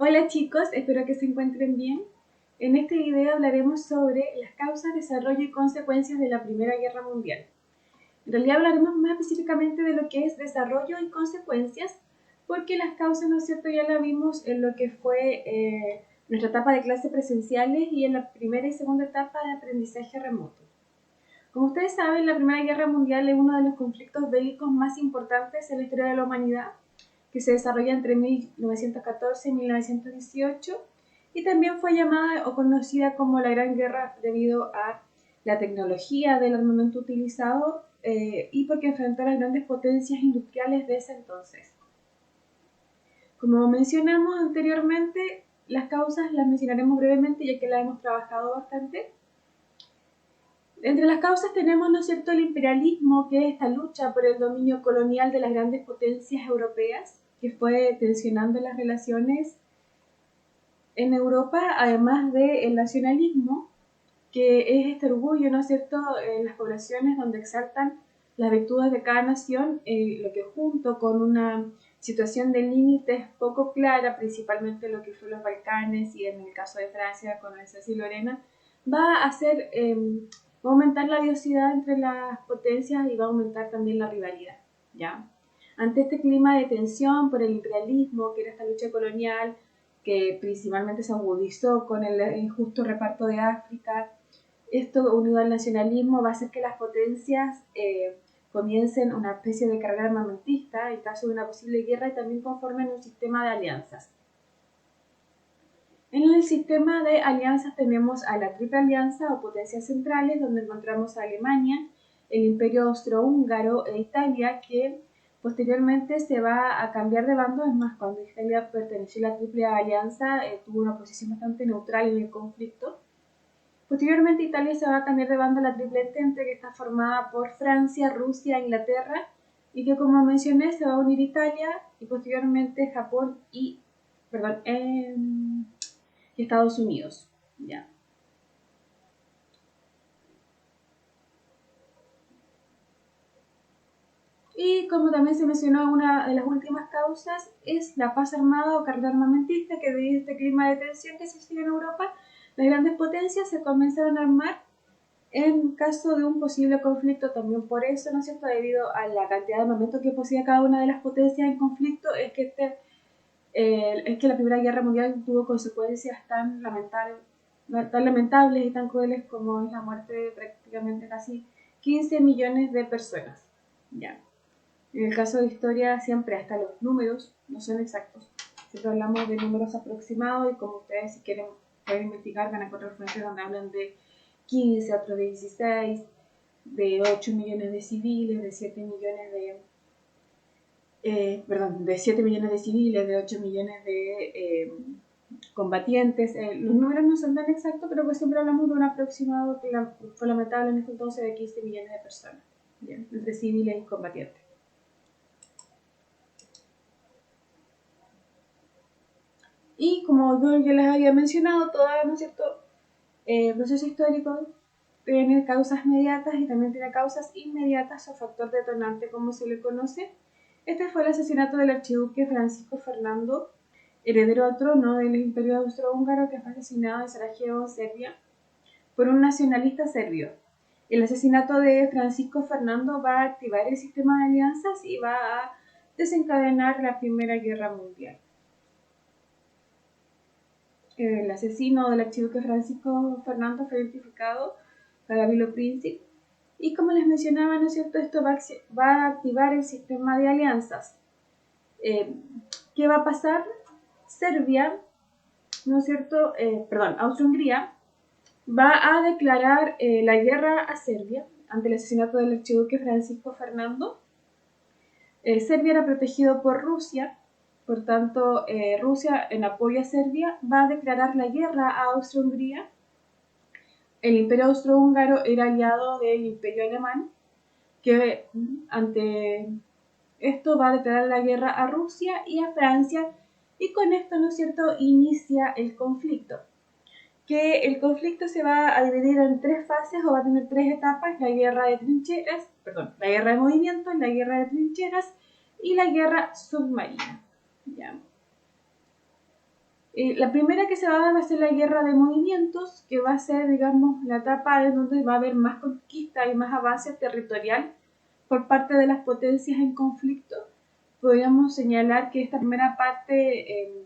Hola chicos, espero que se encuentren bien. En este video hablaremos sobre las causas, desarrollo y consecuencias de la Primera Guerra Mundial. En realidad hablaremos más específicamente de lo que es desarrollo y consecuencias, porque las causas, ¿no es cierto?, ya las vimos en lo que fue nuestra etapa de clases presenciales y en la primera y segunda etapa de aprendizaje remoto. Como ustedes saben, la Primera Guerra Mundial es uno de los conflictos bélicos más importantes en la historia de la humanidad, que se desarrolla entre 1914 y 1918, y también fue llamada o conocida como la Gran Guerra debido a la tecnología del armamento utilizado y porque enfrentó a las grandes potencias industriales de ese entonces. Como mencionamos anteriormente, las causas las mencionaremos brevemente ya que las hemos trabajado bastante. Entre las causas tenemos, ¿no es cierto?, el imperialismo, que es esta lucha por el dominio colonial de las grandes potencias europeas, que fue tensionando las relaciones en Europa, además del nacionalismo, que es este orgullo, ¿no es cierto?, en las poblaciones donde exaltan las virtudes de cada nación, lo que junto con una situación de límites poco clara, principalmente lo que fue los Balcanes y en el caso de Francia con Alsacia y Lorena, va a hacer, va a aumentar la odiosidad entre las potencias y va a aumentar también la rivalidad, ¿ya? Ante este clima de tensión por el imperialismo, que era esta lucha colonial, que principalmente se agudizó con el injusto reparto de África, esto unido al nacionalismo va a hacer que las potencias comiencen una especie de carrera armamentista en caso de una posible guerra y también conformen un sistema de alianzas. En el sistema de alianzas tenemos a la Triple Alianza o potencias centrales, donde encontramos a Alemania, el Imperio Austrohúngaro e Italia, que posteriormente se va a cambiar de bando. Es más, cuando Italia perteneció a la Triple Alianza, tuvo una posición bastante neutral en el conflicto. Posteriormente Italia se va a cambiar de bando a la Triple Entente, que está formada por Francia, Rusia e Inglaterra, y que, como mencioné, se va a unir Italia y posteriormente Japón y Estados Unidos. ¿Ya? Y como también se mencionó, una de las últimas causas es la paz armada o carrera armamentista, que debido a este clima de tensión que se sigue en Europa, las grandes potencias se comenzaron a armar en caso de un posible conflicto. También por eso, ¿no es cierto?, debido a la cantidad de armamento que poseía cada una de las potencias en conflicto, es que la Primera Guerra Mundial tuvo consecuencias tan lamentables y tan crueles como es la muerte de prácticamente casi 15 millones de personas. ¿Ya? En el caso de historia, siempre hasta los números no son exactos. Siempre hablamos de números aproximados y como ustedes, si quieren, pueden investigar, van a encontrar fuentes donde hablan de 15, otros de 16, de 8 millones de civiles, de 7 millones de 7 millones de civiles, de 8 millones de combatientes. Los números no son tan exactos, pero pues siempre hablamos de un aproximado que fue lamentable en este entonces de 15 millones de personas, ¿bien?, entre civiles y combatientes. Y como yo les había mencionado, todo, ¿no es cierto?, proceso histórico tiene causas mediatas y también tiene causas inmediatas o factor detonante, como se le conoce. Este fue el asesinato del archiduque Francisco Fernando, heredero al trono del Imperio Austrohúngaro, que fue asesinado en Sarajevo, Serbia, por un nacionalista serbio. El asesinato de Francisco Fernando va a activar el sistema de alianzas y va a desencadenar la Primera Guerra Mundial. El asesino del archiduque Francisco Fernando fue identificado para Gavrilo Princip. Y como les mencionaba, ¿no es cierto?, esto va a activar el sistema de alianzas. ¿Qué va a pasar? Serbia, ¿no es cierto?, Austria-Hungría va a declarar la guerra a Serbia ante el asesinato del archiduque Francisco Fernando. Serbia era protegido por Rusia. Por tanto, Rusia, en apoyo a Serbia, va a declarar la guerra a Austria-Hungría. El Imperio Austrohúngaro era aliado del Imperio Alemán, que ante esto va a declarar la guerra a Rusia y a Francia, y con esto, ¿no es cierto?, inicia el conflicto. Que el conflicto se va a dividir en tres fases o va a tener tres etapas: la guerra de trincheras, la guerra de movimientos, la guerra de trincheras y la guerra submarina. ¿Ya? La primera que se va a dar va a ser la guerra de movimientos, que va a ser, digamos, la etapa en donde va a haber más conquista y más avance territorial por parte de las potencias en conflicto. Podríamos señalar que esta primera parte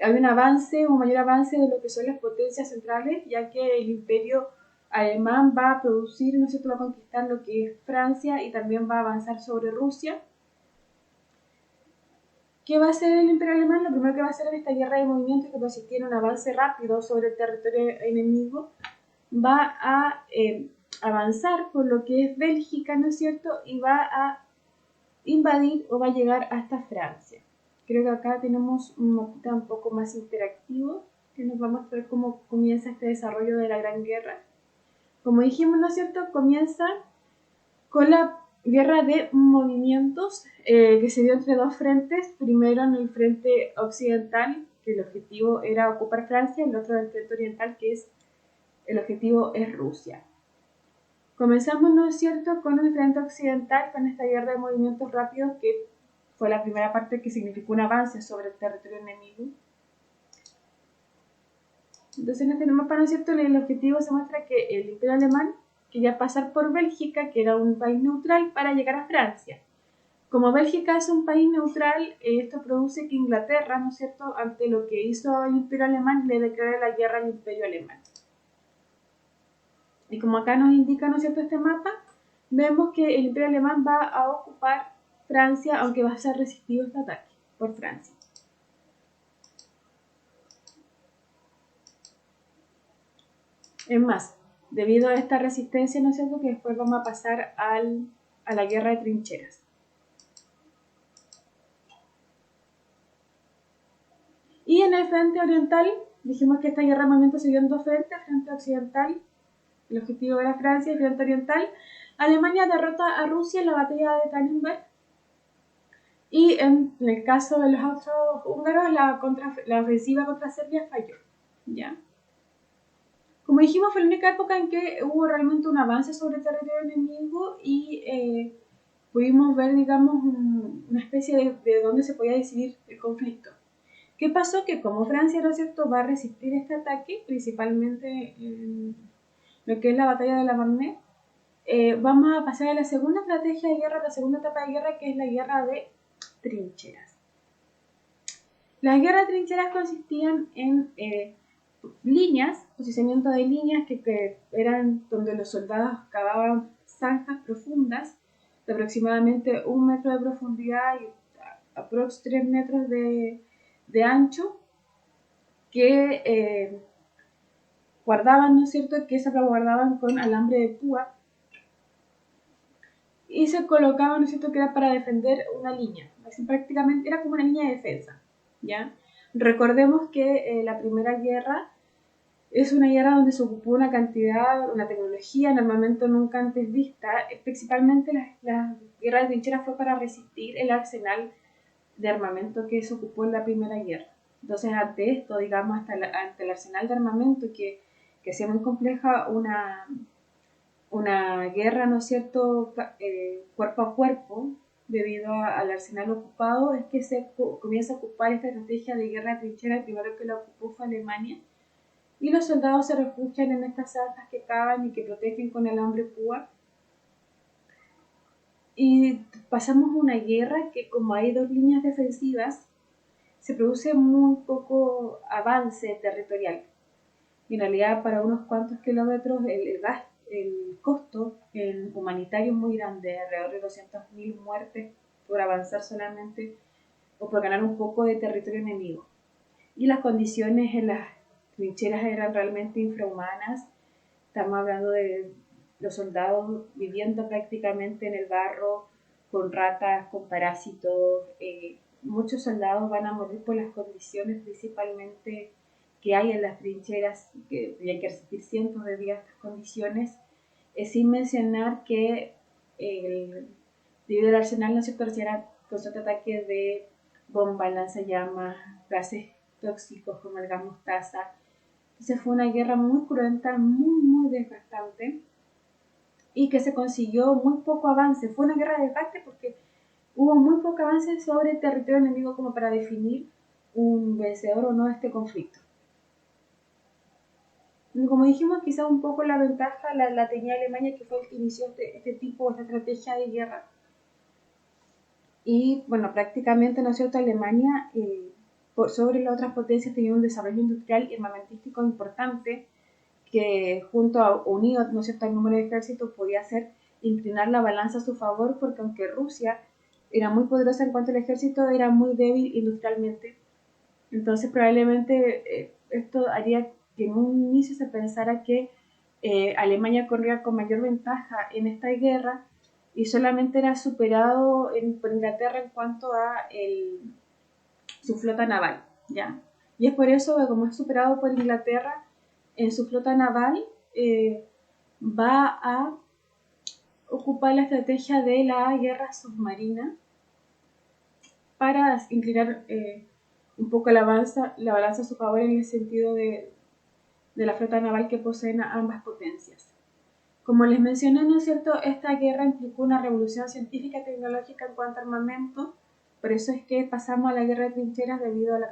hay un avance, un mayor avance de lo que son las potencias centrales, ya que el imperio alemán va a producir, ¿no es cierto?, va a conquistar lo que es Francia y también va a avanzar sobre Rusia. ¿Qué va a hacer el imperio alemán? Lo primero que va a hacer en esta guerra de movimientos, que si tiene un avance rápido sobre el territorio enemigo, va a avanzar por lo que es Bélgica, ¿no es cierto? Y va a invadir o va a llegar hasta Francia. Creo que acá tenemos un mapita un poco más interactivo que nos va a mostrar cómo comienza este desarrollo de la Gran Guerra. Como dijimos, ¿no es cierto? Comienza con la guerra de movimientos que se dio entre dos frentes. Primero en el frente occidental, que el objetivo era ocupar Francia, y el otro en el frente oriental, que es el objetivo es Rusia. Comenzamos, ¿no es cierto?, con el frente occidental, con esta guerra de movimientos rápidos, que fue la primera parte que significó un avance sobre el territorio enemigo. Entonces en este mapa, ¿no es cierto?, el objetivo se muestra que el imperio alemán quería pasar por Bélgica, que era un país neutral, para llegar a Francia. Como Bélgica es un país neutral, esto produce que Inglaterra, ¿no es cierto?, ante lo que hizo el imperio alemán, le declare la guerra al imperio alemán. Y como acá nos indica, ¿no es cierto?, este mapa, vemos que el imperio alemán va a ocupar Francia, aunque va a ser resistido este ataque por Francia. Es más, debido a esta resistencia, ¿no es cierto?, que después vamos a pasar a la guerra de trincheras. Y en el frente oriental, dijimos que esta guerra de movimiento se dio en dos frentes, frente occidental, el objetivo era Francia, y frente oriental, Alemania derrota a Rusia en la batalla de Tannenberg. Y en el caso de los austrohúngaros, la ofensiva contra Serbia falló. ¿Ya? Como dijimos, fue la única época en que hubo realmente un avance sobre el territorio enemigo y pudimos ver, digamos, una especie de dónde se podía decidir el conflicto. ¿Qué pasó? Que como Francia, ¿no es cierto?, va a resistir este ataque, principalmente en lo que es la batalla de la Marne, vamos a pasar a la segunda estrategia de guerra, la segunda etapa de guerra, que es la guerra de trincheras. Las guerras de trincheras consistían en líneas, posicionamiento de líneas que eran donde los soldados cavaban zanjas profundas de aproximadamente 1 metro de profundidad y aprox 3 metros de ancho, que guardaban, ¿no es cierto?, que se guardaban con alambre de púa y se colocaban, ¿no es cierto?, que era para defender una línea. Así, prácticamente era como una línea de defensa, ¿ya? Recordemos que la Primera Guerra es una guerra donde se ocupó una cantidad, una tecnología en armamento nunca antes vista. Principalmente la guerra de trincheras fue para resistir el arsenal de armamento que se ocupó en la Primera Guerra. Entonces, ante esto, digamos, ante el arsenal de armamento que hacía muy compleja una guerra, ¿no es cierto?, cuerpo a cuerpo, debido al arsenal ocupado, es que se comienza a ocupar esta estrategia de guerra de trinchera. El primero que la ocupó fue Alemania, y los soldados se refugian en estas zanjas que cavan y que protegen con alambre púa. Y pasamos una guerra que, como hay dos líneas defensivas, se produce muy poco avance territorial. Y en realidad, para unos cuantos kilómetros, el costo humanitario es muy grande, alrededor de 200.000 muertes por avanzar solamente o por ganar un poco de territorio enemigo. Y las condiciones en las trincheras eran realmente infrahumanas. Estamos hablando de los soldados viviendo prácticamente en el barro, con ratas, con parásitos. Muchos soldados van a morir por las condiciones principalmente que hay en las trincheras, que hay que resistir cientos de días a estas condiciones, sin mencionar que debido al arsenal no se torciera constante ataque de bombas, lanzallamas, gases tóxicos como el gas mostaza. Entonces fue una guerra muy cruenta, muy desgastante, y que se consiguió muy poco avance. Fue una guerra de desgaste porque hubo muy poco avance sobre el territorio enemigo como para definir un vencedor o no de este conflicto. Como dijimos, quizás un poco la ventaja la tenía Alemania, que fue el que inició esta estrategia de guerra. Y bueno, prácticamente, ¿no es cierto?, Alemania, por sobre las otras potencias, tenía un desarrollo industrial y armamentístico importante, que junto a unido, ¿no es cierto?, al número de ejércitos, podía hacer inclinar la balanza a su favor, porque aunque Rusia era muy poderosa en cuanto al ejército, era muy débil industrialmente. Entonces probablemente esto haría que en un inicio se pensara que Alemania corría con mayor ventaja en esta guerra y solamente era superado por Inglaterra en cuanto a su flota naval, ¿ya? Y es por eso que como es superado por Inglaterra en su flota naval, va a ocupar la estrategia de la guerra submarina para inclinar un poco la balanza a su favor en el sentido de la flota naval que poseen ambas potencias. Como les mencioné, ¿no es cierto?, esta guerra implicó una revolución científica y tecnológica en cuanto a armamento, por eso es que pasamos a la guerra de trincheras debido al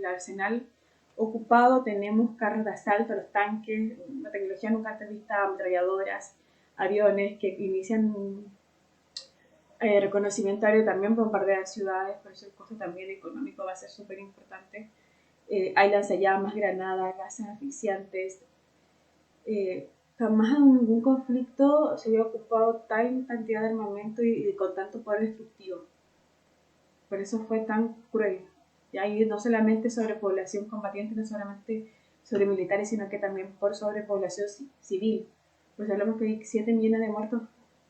arsenal ocupado, tenemos carros de asalto, los tanques, una tecnología nunca antes vista, ametralladoras, aviones que inician reconocimiento aéreo, también bombardean ciudades, por eso el costo también económico va a ser súper importante. Hay lanzallamas, granadas, gases asfixiantes. Jamás en ningún conflicto se había ocupado tal cantidad de armamento y con tanto poder destructivo. Por eso fue tan cruel. Y ahí no solamente sobrepoblación combatiente, no solamente sobre militares, sino que también por sobrepoblación civil. Pues hablamos que hay 7 millones de muertos,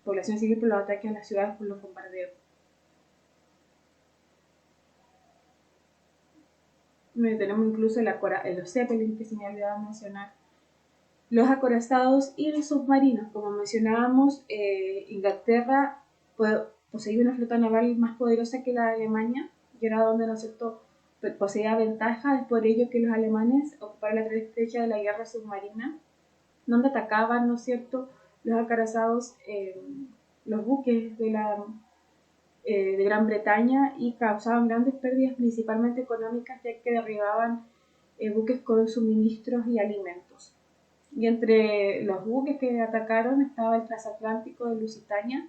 población civil por los ataques a las ciudades, por los bombardeos. Tenemos incluso los Zeppelin, que se me olvidaba mencionar, los acorazados y los submarinos. Como mencionábamos, Inglaterra poseía una flota naval más poderosa que la de Alemania, y era donde, ¿no es cierto?, poseía ventaja. Es por ello que los alemanes ocuparon la estrategia de la guerra submarina, donde atacaban, ¿no es cierto?, los acorazados, los buques de Gran Bretaña, y causaban grandes pérdidas, principalmente económicas, ya que derribaban buques con suministros y alimentos. Y entre los buques que atacaron estaba el transatlántico de Lusitania,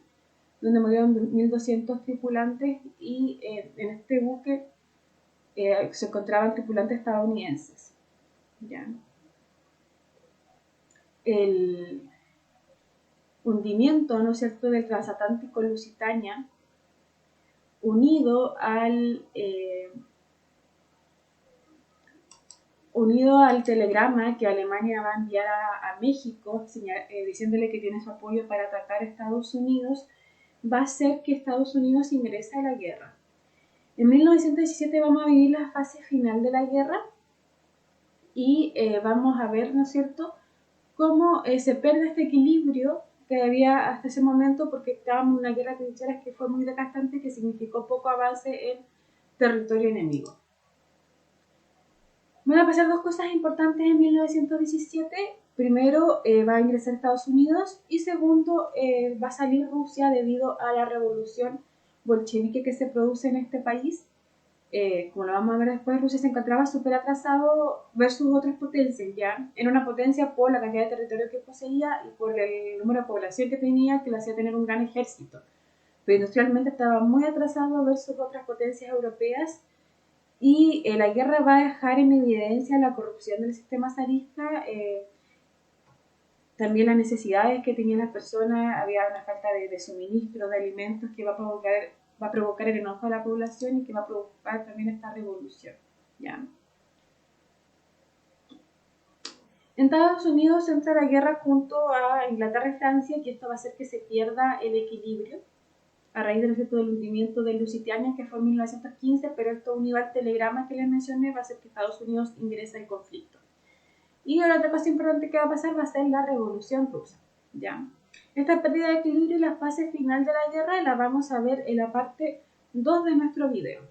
donde murieron 1.200 tripulantes, y en este buque se encontraban tripulantes estadounidenses. ¿Ya? El hundimiento, ¿no es cierto?, del transatlántico Lusitania, unido al telegrama que Alemania va a enviar a México, diciéndole que tiene su apoyo para atacar a Estados Unidos, va a hacer que Estados Unidos ingrese a la guerra. En 1917 vamos a vivir la fase final de la guerra y vamos a ver, ¿no es cierto?, cómo se pierde este equilibrio que había hasta ese momento, porque estábamos en una guerra de trincheras que fue muy desgastante, que significó poco avance en territorio enemigo. Van a pasar dos cosas importantes en 1917. Primero, va a ingresar a Estados Unidos, y segundo, va a salir Rusia debido a la revolución bolchevique que se produce en este país. Como lo vamos a ver después, Rusia se encontraba súper atrasado versus otras potencias, ¿ya? Era una potencia por la cantidad de territorio que poseía y por el número de población que tenía, que le hacía tener un gran ejército. Pero industrialmente estaba muy atrasado versus otras potencias europeas. Y la guerra va a dejar en evidencia la corrupción del sistema zarista, también las necesidades que tenían las personas. Había una falta de suministro de alimentos que va a provocar el enojo de la población y que va a provocar también esta revolución. ¿Ya? En Estados Unidos entra la guerra junto a Inglaterra y Francia, y esto va a hacer que se pierda el equilibrio a raíz del hundimiento de Lusitania, que fue en 1915, pero esto unido al telegrama que les mencioné va a hacer que Estados Unidos ingrese al conflicto. Y la otra cosa importante que va a pasar va a ser la Revolución Rusa. ¿Ya? Esta pérdida de equilibrio y la fase final de la guerra la vamos a ver en la parte 2 de nuestro video.